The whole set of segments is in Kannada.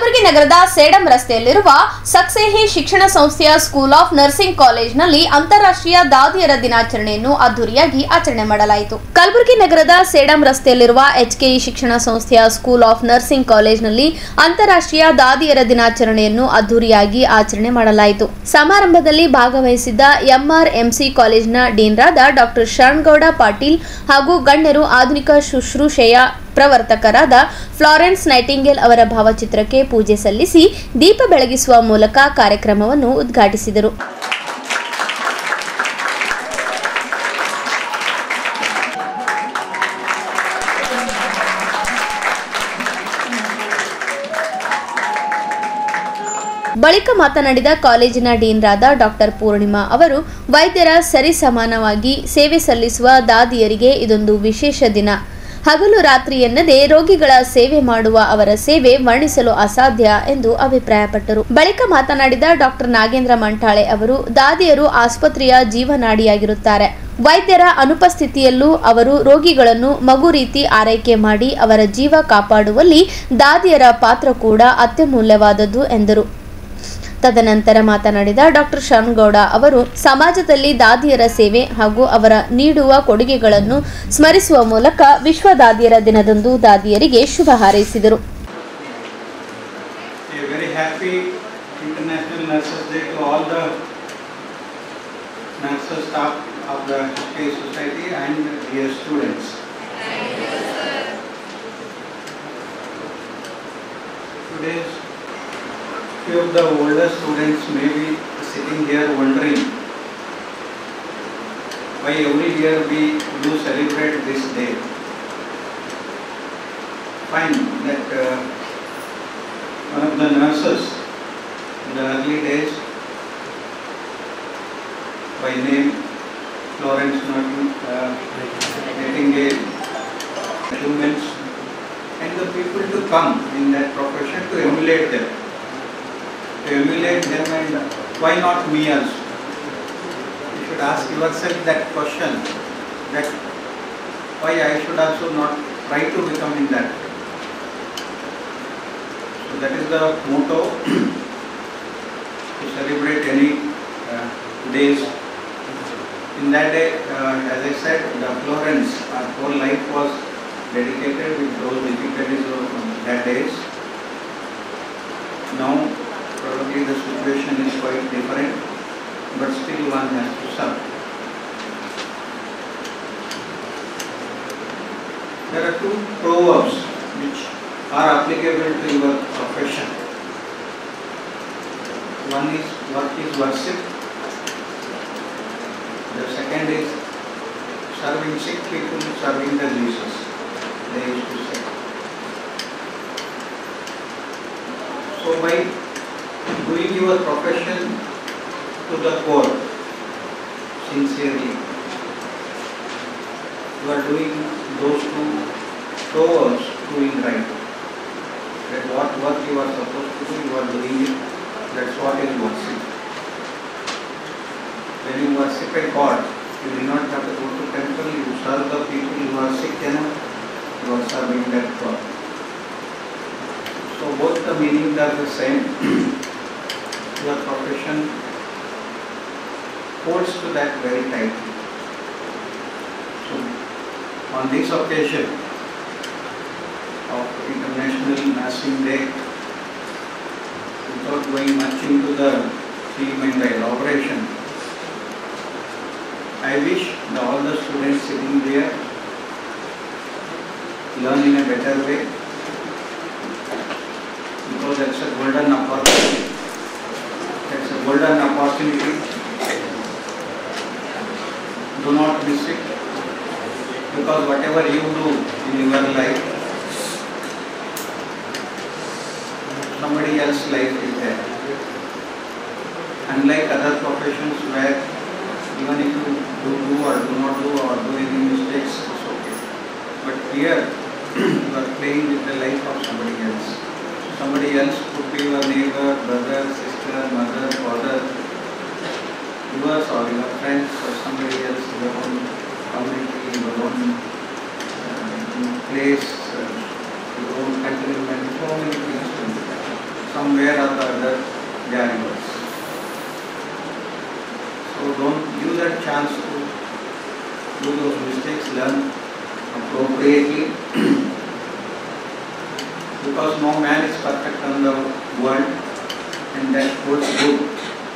ಕಲಬುರಗಿ ನಗರದ ಸೇಡಂ ರಸ್ತೆಯಲ್ಲಿರುವ ಸಕ್ಸೇಹಿ ಶಿಕ್ಷಣ ಸಂಸ್ಥೆಯ ಸ್ಕೂಲ್ ಆಫ್ ನರ್ಸಿಂಗ್ ಕಾಲೇಜಿನಲ್ಲಿ ಅಂತಾರಾಷ್ಟ್ರೀಯ ದಾದಿಯರ ದಿನಾಚರಣೆಯನ್ನು ಅದ್ದೂರಿಯಾಗಿ ಆಚರಣೆ ಮಾಡಲಾಯಿತು. ಕಲಬುರಗಿ ನಗರದ ಸೇಡಂ ರಸ್ತೆಯಲ್ಲಿರುವ ಎಚ್ಕೆಇ ಶಿಕ್ಷಣ ಸಂಸ್ಥೆಯ ಸ್ಕೂಲ್ ಆಫ್ ನರ್ಸಿಂಗ್ ಕಾಲೇಜಿನಲ್ಲಿ ಅಂತಾರಾಷ್ಟ್ರೀಯ ದಾದಿಯರ ದಿನಾಚರಣೆಯನ್ನು ಅದ್ದೂರಿಯಾಗಿ ಆಚರಣೆ ಮಾಡಲಾಯಿತು. ಸಮಾರಂಭದಲ್ಲಿ ಭಾಗವಹಿಸಿದ್ದ ಎಂಆರ್ಎಂಸಿ ಕಾಲೇಜಿನ ಡೀನ್ರಾದ ಡಾಕ್ಟರ್ ಶರಣಗೌಡ ಪಾಟೀಲ್ ಹಾಗೂ ಗಣ್ಯರು ಆಧುನಿಕ ಶುಶ್ರೂಷೆಯ ಪ್ರವರ್ತಕರಾದ ಫ್ಲಾರೆನ್ಸ್ ನೈಟಿಂಗೇಲ್ ಅವರ ಭಾವಚಿತ್ರಕ್ಕೆ ಪೂಜೆ ಸಲ್ಲಿಸಿ ದೀಪ ಬೆಳಗಿಸುವ ಮೂಲಕ ಕಾರ್ಯಕ್ರಮವನ್ನು ಉದ್ಘಾಟಿಸಿದರು. ಬಳಿಕ ಮಾತನಾಡಿದ ಕಾಲೇಜಿನ ಡೀನ್ರಾದ ಡಾಕ್ಟರ್ ಪೂರ್ಣಿಮಾ ಅವರು, ವೈದ್ಯರ ಸರಿಸಮಾನವಾಗಿ ಸೇವೆ ಸಲ್ಲಿಸುವ ದಾದಿಯರಿಗೆ ಇದೊಂದು ವಿಶೇಷ ದಿನ. ಹಗಲು ರಾತ್ರಿ ಎನ್ನದೇ ರೋಗಿಗಳ ಸೇವೆ ಮಾಡುವ ಅವರ ಸೇವೆ ವರ್ಣಿಸಲು ಅಸಾಧ್ಯ ಎಂದು ಅಭಿಪ್ರಾಯಪಟ್ಟರು. ಬಳಿಕ ಮಾತನಾಡಿದ ಡಾಕ್ಟರ್ ನಾಗೇಂದ್ರ ಮಂಟಾಳೆ ಅವರು, ದಾದಿಯರು ಆಸ್ಪತ್ರೆಯ ಜೀವನಾಡಿಯಾಗಿರುತ್ತಾರೆ. ವೈದ್ಯರ ಅನುಪಸ್ಥಿತಿಯಲ್ಲೂ ಅವರು ರೋಗಿಗಳನ್ನು ಮಗು ರೀತಿ ಆರೈಕೆ ಮಾಡಿ ಅವರ ಜೀವ ಕಾಪಾಡುವಲ್ಲಿ ದಾದಿಯರ ಪಾತ್ರ ಕೂಡ ಅತ್ಯಮೂಲ್ಯವಾದದ್ದು ಎಂದರು. ತದನಂತರ ಮಾತನಾಡಿದ ಡಾಕ್ಟರ್ ಶರಣಗೌಡ ಅವರು, ಸಮಾಜದಲ್ಲಿ ದಾದಿಯರ ಸೇವೆ ಹಾಗೂ ಅವರ ನೀಡುವ ಕೊಡುಗೆಗಳನ್ನು ಸ್ಮರಿಸುವ ಮೂಲಕ ವಿಶ್ವ ದಾದಿಯರ ದಿನದಂದು ದಾದಿಯರಿಗೆ ಶುಭ ಹಾರೈಸಿದರು. Few of the older students may be sitting here wondering why every year we do celebrate this day. Find that one of the nurses in the early days, by name Florence Nightingale, humans and the people to come in that profession to emulate them. And why not me also? You should ask yourself that question, that why I should also not try to become in that. So that is the motto to celebrate any days. In that day, as I said, the Florence, our whole life was dedicated with those difficulties of that days. Now probably the situation is quite different, but still one has to serve. There are two proverbs which are applicable to your profession. One is work is worship. The second is serving sick people, serving the Jesus. They used to say. So by doing your profession to the core, sincerely, you are doing those two proverbs doing right. That what work you are supposed to do, you are doing it. That's what is worship. When you worship a God, you do not have to go to temple, you serve the people, you are sick enough, you are serving that God. So both the meanings are the same. Your profession holds to that very tightly. So, on this occasion of International Nursing Day, without going much into the theme and the elaboration, I wish all the students sitting there learn in a better way, because that's a golden opportunity. It's a golden opportunity. Do not miss it, because whatever you do in your life, somebody else's life is there. Unlike other professions where even if you do or do not do or do any mistakes, it's okay. But here you are playing with the life of somebody else. Somebody else could be your neighbor, brother, sister, mother, father, yours or your friends or somebody else, your own community, your own place, your own countrymen, so many things can be done. somewhere or the other they are yours. So don't use that chance to do those mistakes, learn appropriately. Because no man is perfect in the world, and that holds good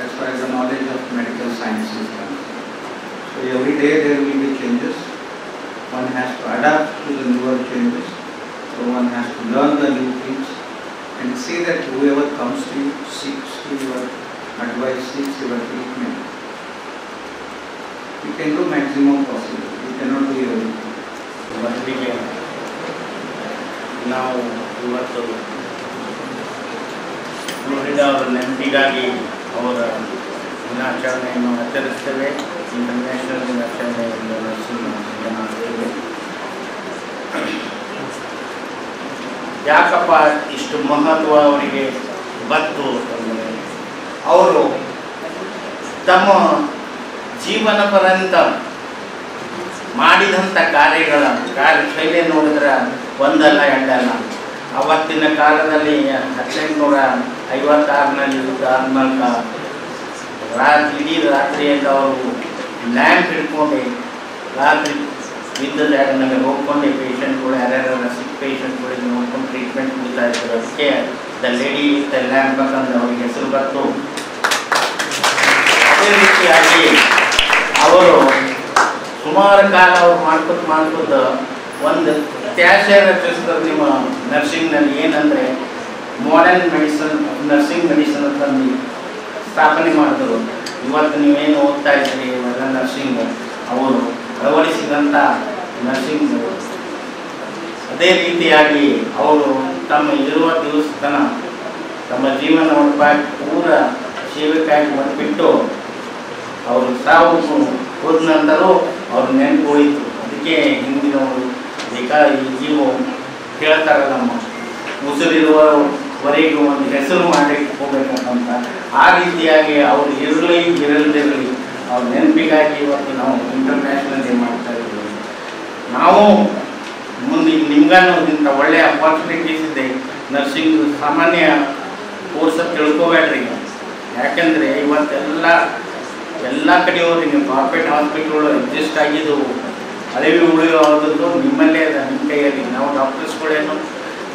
as far as the knowledge of medical science is concerned. So every day there will be changes. One has to adapt to the newer changes. So one has to learn the new things and see that whoever comes to you seeks to your advice, seeks your treatment. You can do maximum possible. You cannot do everything. ಮೊದಲಿಗೆ ನಾವು ಇವತ್ತು ಫ್ಲೋರಿಡಾ ಅವರ ನೆನಪಿಗಾಗಿ ಅವರ ದಿನಾಚರಣೆಯನ್ನು ಆಚರಿಸ್ತೇವೆ. ಇಂಟರ್ನ್ಯಾಷನಲ್ ದಿನಾಚರಣೆಯನ್ನು ಆಚರಿಸ್ತೇವೆ. ಯಾಕಪ್ಪ ಇಷ್ಟು ಮಹತ್ವ ಅವರಿಗೆ ಬಂತು ಅಂದರೆ ಅವರು ತಮ್ಮ ಜೀವನ ಪರ್ಯಂತ ಮಾಡಿದಂಥ ಕಾರ್ಯಶೈಲಿ ನೋಡಿದ್ರೆ ಒಂದಲ್ಲ ಎರಡಲ್ಲ. ಅವತ್ತಿನ ಕಾಲದಲ್ಲಿ 1856ರಲ್ಲಿ ಯುದ್ಧ ಆದ್ಮೇಲೆ ಇಡೀ ರಾತ್ರಿಯಿಂದ ಅವರು ಲ್ಯಾಂಪ್ ಹಿಡ್ಕೊಂಡು ರಾತ್ರಿ ಯುದ್ಧದ ಜಾಗದಲ್ಲಿ ಹೋಗ್ಕೊಂಡು ಪೇಷಂಟ್ಗಳು ಯಾರ್ಯಾರ ಸಿಕ್ ಪೇಷಂಟ್ಗಳಿಗೆ ನೋಡ್ಕೊಂಡು ಟ್ರೀಟ್ಮೆಂಟ್ ಕೊಡ್ತಾ ಇದ್ರು. ಅದಕ್ಕೆ the lady with the lamp ಅಂತ ಅವ್ರಿಗೆ ಹೆಸರು ಬಂತು. ಅದೇ ರೀತಿಯಾಗಿ ಅವರು ಸುಮಾರು ಕಾಲ ಅವ್ರು ಮಾಡ್ಕೊತ ಒಂದು ಇತಿಹಾಸ ರಚಿಸಿದ್ರು ನಿಮ್ಮ ನರ್ಸಿಂಗ್ನಲ್ಲಿ. ಏನಂದರೆ ಮಾಡರ್ನ್ ನರ್ಸಿಂಗ್ ಮೆಡಿಸನ್ ಅಂತಂದು ಸ್ಥಾಪನೆ ಮಾಡಿದ್ರು. ಇವತ್ತು ನೀವೇನು ಓದ್ತಾ ಇದ್ದೀರಿ ಇವೆಲ್ಲ ನರ್ಸಿಂಗ್ ಅವರು ಅಳವಡಿಸಿದಂಥ ನರ್ಸಿಂಗ್. ಅದೇ ರೀತಿಯಾಗಿ ಅವರು ತಮ್ಮ ಇರುವ ದಿವಸ ತಮ್ಮ ಜೀವನ ಪೂರ ಸೇವೆಗಾಗಿ ಮಾಡಿಬಿಟ್ಟು ಅವರು ಸಾವು ಹೋದ ನಂತರೂ ಅವ್ರ ನೆನಪು ಉಳಿತು. ಅದಕ್ಕೆ ಹಿಂದಿನವರು ಈ ಜೀವ ಹೇಳ್ತಾರಲ್ಲ, ನಮ್ಮ ಉಸಿರಿರುವವರೆಗೂ ಒಂದು ಹೆಸರು ಮಾಡಲಿಕ್ಕೆ ಹೋಗ್ಬೇಕಂತ. ಆ ರೀತಿಯಾಗಿ ಅವ್ರು ಇರಲ್ದಿರಲಿ ಅವ್ರ ನೆನಪಿಗಾಗಿ ಇವತ್ತು ನಾವು ಇಂಟರ್ನ್ಯಾಷನಲ್ ಡೇ ಮಾಡ್ತಾ ಇದ್ದೀವಿ. ನಾವು ಮುಂದೆ ನಿಮ್ಗನ್ನು ಇಂಥ ಒಳ್ಳೆಯ ಅಪಾರ್ಚುನಿಟೀಸ್ ಇದೆ. ನರ್ಸಿಂಗ್ ಸಾಮಾನ್ಯ ಕೋರ್ಸ್ ತಿಳ್ಕೊಬೇಡ್ರಿ. ಯಾಕೆಂದರೆ ಇವತ್ತೆಲ್ಲ ಕಡೆಯವರು ನೀವು ಕಾರ್ಪೊರೇಟ್ ಹಾಸ್ಪಿಟ್ಲ್ಗಳು ಅಡ್ಜಸ್ಟ್ ಆಗಿದ್ದವು. ಹಳೆವಿ ಉಳಿಯೋದು ನಿಮ್ಮಲ್ಲೇ ಅದ, ನಿಮ್ಮ ಕೈಯಲ್ಲಿ. ನಾವು ಡಾಕ್ಟರ್ಸ್ಗಳೇನು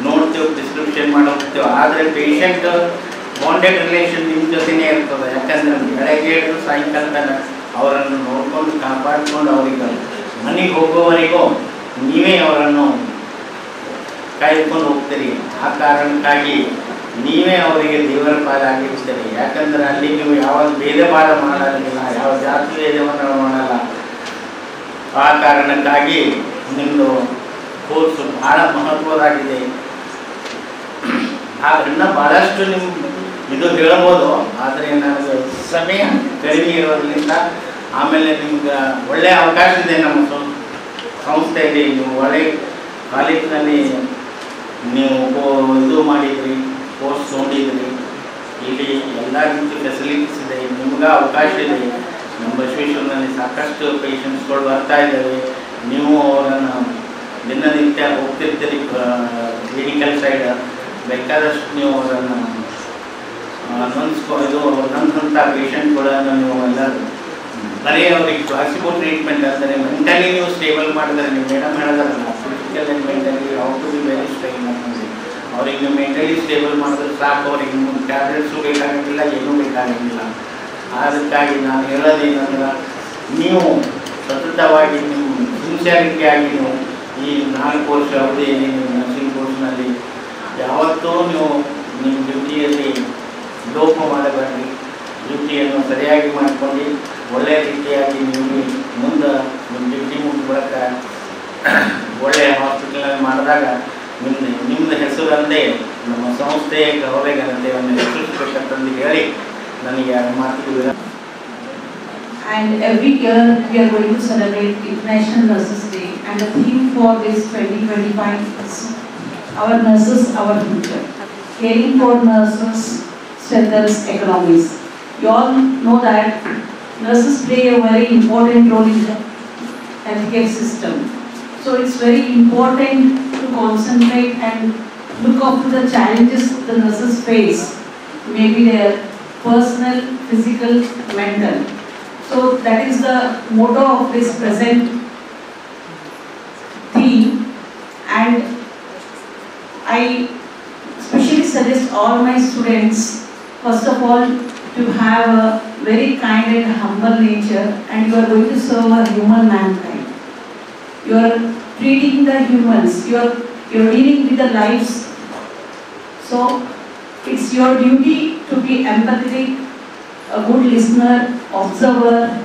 ನೋಡ್ತೇವೆ, ಪ್ರಿಸ್ಕ್ರಿಪ್ಷನ್ ಮಾಡಿ ಹೋಗ್ತೇವೆ. ಆದರೆ ಪೇಷಂಟ್ ಬಾಂಡೆಡ್ ರಿಲೇಷನ್ ನಿಮ್ಮ ಜೊತೆನೇ ಇರ್ತದೆ. ಯಾಕಂದರೆ ಬೆಳಗ್ಗೆ ಹಿಡಿದು ಸಾಯಂಕಾಲ ತನಕ ಅವರನ್ನು ನೋಡ್ಕೊಂಡು ಕಾಪಾಡಿಕೊಂಡು ಅವರಿಗೆ ಮನೆಗೆ ಹೋಗೋವರೆಗೂ ನೀವೇ ಅವರನ್ನು ಕಾಯ್ದುಕೊಂಡು ಹೋಗ್ತೀರಿ. ಆ ಕಾರಣಕ್ಕಾಗಿ ನೀವೇ ಅವರಿಗೆ ದೇವರ ಪಾಲಾಗಿರ್ತೀರಿ. ಯಾಕಂದರೆ ಅಲ್ಲಿ ನೀವು ಯಾವಾಗ ಭೇದ ಭಾವ ಮಾಡೋದಿಲ್ಲ, ಯಾವ ಜಾತಿ ಭೇದವನ್ನು ಮಾಡಲ್ಲ. ಆ ಕಾರಣಕ್ಕಾಗಿ ನಿಮ್ಮದು ಕೋರ್ಸ್ ಭಾಳ ಮಹತ್ವದಾಗಿದೆ. ಆದ್ದರಿಂದ ಭಾಳಷ್ಟು ನಿಮ್ಮ ಇದು ಹೇಳ್ಬೋದು, ಆದರೆ ನನಗೆ ಸಮಯ ಕಡಿಮೆ ಇರೋದ್ರಿಂದ ಆಮೇಲೆ ನಿಮ್ಗೆ ಒಳ್ಳೆಯ ಅವಕಾಶ ಇದೆ. ನಮ್ಮ ಸಂಸ್ಥೆಯಲ್ಲಿ ನೀವು ಒಳ್ಳೆಯ ಕಾಲೇಜಿನಲ್ಲಿ ನೀವು ಇದು ಮಾಡಿದ್ರಿ, ಕೋರ್ಸ್ ನೋಡಿದ್ರಿ. ಇಲ್ಲಿ ಎಲ್ಲ ರೀತಿ ಫೆಸಿಲಿಟೀಸ್ ಇದೆ, ನಿಮ್ಗೆ ಅವಕಾಶ ಇದೆ. ನಮ್ಮ ಬಸವೇಶ್ವರನಲ್ಲಿ ಸಾಕಷ್ಟು ಪೇಷಂಟ್ಸ್ಗಳು ಬರ್ತಾ ಇದ್ದಾವೆ. ನೀವು ಅವರನ್ನು ದಿನನಿತ್ಯ ಹೋಗ್ತಿರ್ತೀರಿ ಕ್ಲಿನಿಕಲ್ ಸೈಡ್. ಬೇಕಾದಷ್ಟು ನೀವು ಅವರನ್ನು ನಂದಂಥ ಪೇಷಂಟ್ಗಳನ್ನು ನೀವು ಎಲ್ಲರೂ ಬರೀ ಅವ್ರಿಗೆ ಕ್ಲಾಸಿಕಲ್ ಟ್ರೀಟ್ಮೆಂಟ್ ಅಂದರೆ ಮೆಂಟಲಿ ನೀವು ಸ್ಟೇಬಲ್ ಮಾಡಿದ್ರೆ, ನೀವು ಮೇಡಮ್ ಹೇಳಿದ್ರಲ್ಲ physical and mentally how to be very stable ಅಂತಂದು ಅವ್ರಿಗೆ ನೀವು ಮೆಂಟಲಿ ಸ್ಟೇಬಲ್ ಮಾಡಿದ್ರೆ ಸಾಕು. ಅವ್ರಿಗೆ ಟ್ಯಾಬ್ಲೆಟ್ಸು ಬೇಕಾಗಿಲ್ಲ, ಏನೂ ಬೇಕಾಗಿಲ್ಲ. ಅದಕ್ಕಾಗಿ ನಾನು ಹೇಳೋದೇನಂದ್ರೆ ನೀವು ಸತತವಾಗಿ ನೀವು ಸಿನ್ಸಿಯಾರಿಟಿಯಾಗಿ ನೀವು ಈ 4 ವರ್ಷ ಅವಧಿ ನೀವು ನರ್ಸಿಂಗ್ ಕೋರ್ಸ್ನಲ್ಲಿ ಯಾವತ್ತೂ ನೀವು ನಿಮ್ಮ ಡ್ಯೂಟಿಯಲ್ಲಿ ಲೋಪ ಮಾಡಬೇಡಿ. ಡ್ಯೂಟಿಯನ್ನು ಸರಿಯಾಗಿ ಮಾಡಿಕೊಂಡು ಒಳ್ಳೆಯ ರೀತಿಯಾಗಿ ನೀವು ಮುಂದೆ ನಿಮ್ಮ ಡ್ಯೂಟಿ ಮುಗಿದ ಒಳ್ಳೆಯ ಹಾಸ್ಪಿಟಲ್ನಲ್ಲಿ ಮಾಡಿದಾಗ ನಿಮ್ಮದು ಹೆಸರಂತೆ ನಮ್ಮ ಸಂಸ್ಥೆಯ ಗೌರವ ಘನತೆಯನ್ನು ಹೆಚ್ಚಿಸಬೇಕಂತಂದು ಹೇಳಿ ನನಗೆ ಎರಡು ಮಾತುಗಳು. And every year we are going to celebrate International Nurses Day, and the theme for this 2025 is our nurses, our future. Caring for nurses strengthens economies. You all know that nurses play a very important role in the healthcare system. So it's very important to concentrate and look up to the challenges the nurses face maybe their personal, physical, mental. So that is the motto of this present theme, and I especially suggest all my students, first of all, to have a very kind and humble nature, and you are going to serve a human mankind. You are treating the humans, you are dealing with the lives. So it's your duty to be empathetic, a good listener, observer,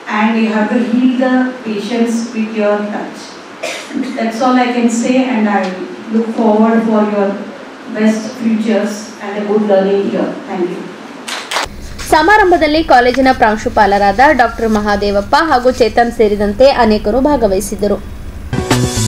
and you have to heal the patients with your touch. That's all I can say, and I look forward for your best futures and a good learning here. Thank you. ಸಮಾರಂಭದಲ್ಲಿ ಕಾಲೇಜಿನ ಪ್ರಾಂಶುಪಾಲರಾದ ಡಾಕ್ಟರ್ ಮಹಾದೇವಪ್ಪ ಹಾಗೂ ಚೇತನ್ ಸೇರಿದಂತೆ ಅನೇಕರು ಭಾಗವಹಿಸಿದ್ದರು.